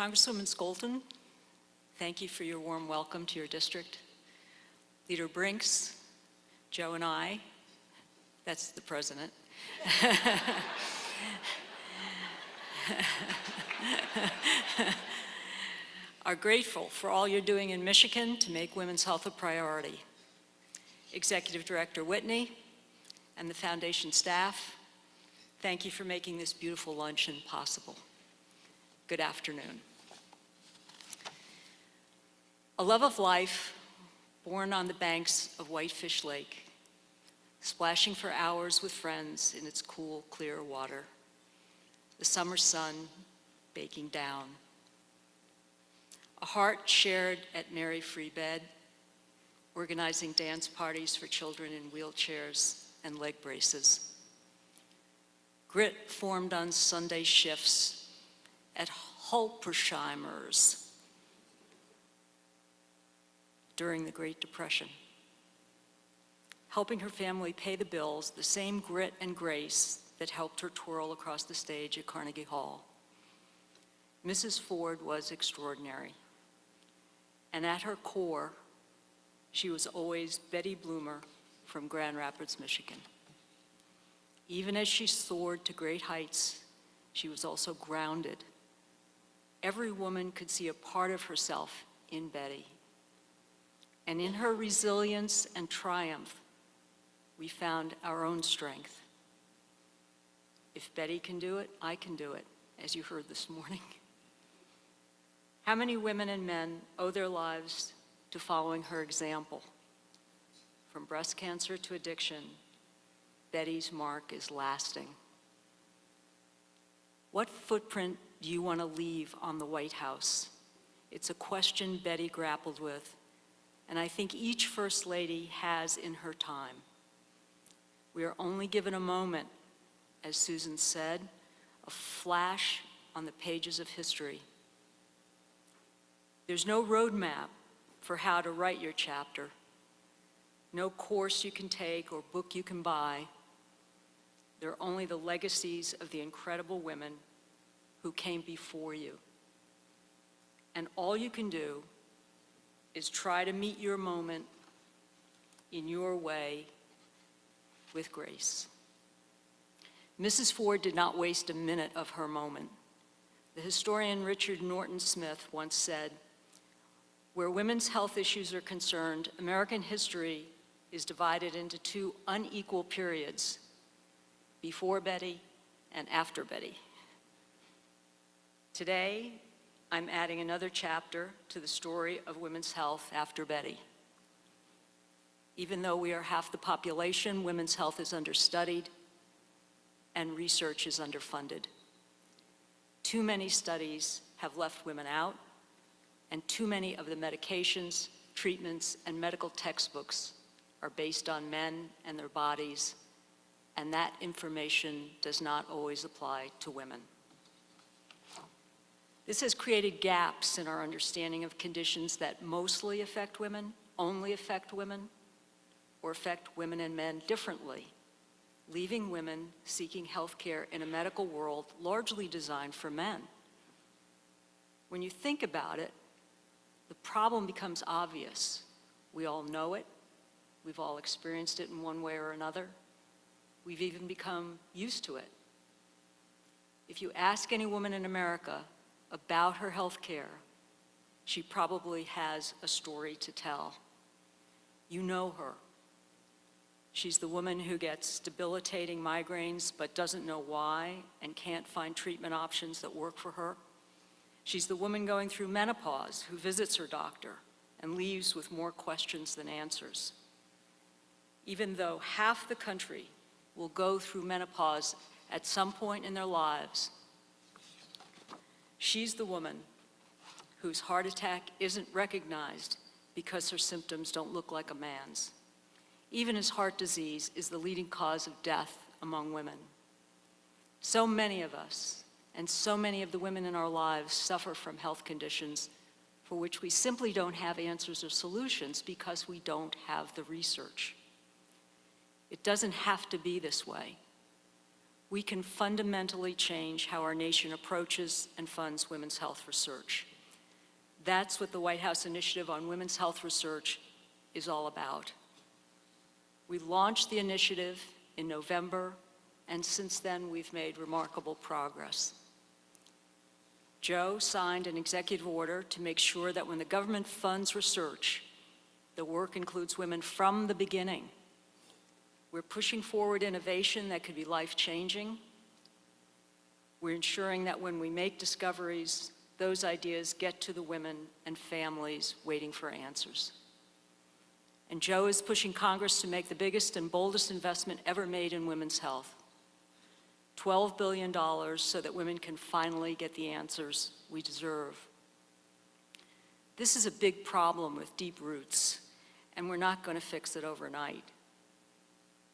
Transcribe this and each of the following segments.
Congresswoman Skolton, thank you for your warm welcome to your district. Leader Brinks, Joe and I, that's the president, are grateful for all you're doing in Michigan to make women's health a priority. Executive Director Whitney and the foundation staff, thank you for making this beautiful luncheon possible. Good afternoon. A love of life born on the banks of Whitefish Lake, splashing for hours with friends in its cool, clear water, the summer sun baking down. A heart shared at Mary Free Bed, organizing dance parties for children in wheelchairs and leg braces. Grit formed on Sunday shifts at Hulpersheimer's during the Great Depression, helping her family pay the bills, the same grit and grace that helped her twirl across the stage at Carnegie Hall. Mrs. Ford was extraordinary, and at her core, she was always Betty Bloomer from Grand Rapids, Michigan. Even as she soared to great heights, she was also grounded. Every woman could see a part of herself in Betty. And in her resilience and triumph, we found our own strength. If Betty can do it, I can do it, as you heard this morning. How many women and men owe their lives to following her example? From breast cancer to addiction, Betty's mark is lasting. What footprint do you want to leave on the White House? It's a question Betty grappled with, and I think each First Lady has in her time. We are only given a moment, as Susan said, a flash on the pages of history. There's no roadmap for how to write your chapter, no course you can take or book you can buy. There are only the legacies of the incredible women who came before you. And all you can do is try to meet your moment in your way with grace. Mrs. Ford did not waste a minute of her moment. The historian Richard Norton Smith once said, "Where women's health issues are concerned, American history is divided into two unequal periods, before Betty and after Betty." Today, I'm adding another chapter to the story of women's health after Betty. Even though we are half the population, women's health is understudied and research is underfunded. Too many studies have left women out, and too many of the medications, treatments, and medical textbooks are based on men and their bodies, and that information does not always apply to women. This has created gaps in our understanding of conditions that mostly affect women, only affect women, or affect women and men differently, leaving women seeking health care in a medical world largely designed for men. When you think about it, the problem becomes obvious. We all know it. We've all experienced it in one way or another. We've even become used to it. If you ask any woman in America about her health care, she probably has a story to tell. You know her. She's the woman who gets debilitating migraines but doesn't know why and can't find treatment options that work for her. She's the woman going through menopause who visits her doctor and leaves with more questions than answers. Even though half the country will go through menopause at some point in their lives, she's the woman whose heart attack isn't recognized because her symptoms don't look like a man's, even as heart disease is the leading cause of death among women. So many of us, and so many of the women in our lives, suffer from health conditions for which we simply don't have answers or solutions because we don't have the research. It doesn't have to be this way. we can fundamentally change how our nation approaches and funds women's health research. That's what the White House Initiative on Women's Health Research is all about. We launched the initiative in November, and since then we've made remarkable progress. Joe signed an executive order to make sure that when the government funds research, the work includes women from the beginning. We're pushing forward innovation that could be life-changing. We're ensuring that when we make discoveries, those ideas get to the women and families waiting for answers. And Joe is pushing Congress to make the biggest and boldest investment ever made in women's health. $12 billion so that women can finally get the answers we deserve. This is a big problem with deep roots, and we're not going to fix it overnight.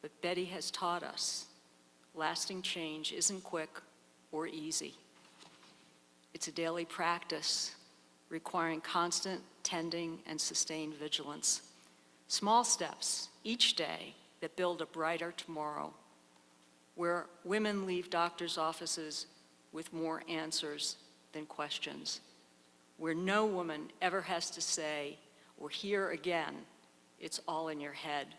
But Betty has taught us lasting change isn't quick or easy. It's a daily practice requiring constant tending and sustained vigilance. Small steps each day that build a brighter tomorrow, where women leave doctors' offices with more answers than questions, where no woman ever has to say or hear again, "It's all in your head,"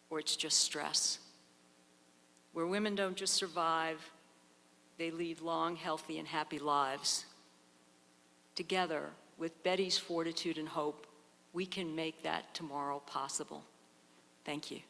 or "It's just stress," where women don't just survive, they lead long, healthy, and happy lives. Together, with Betty's fortitude and hope, we can make that tomorrow possible. Thank you.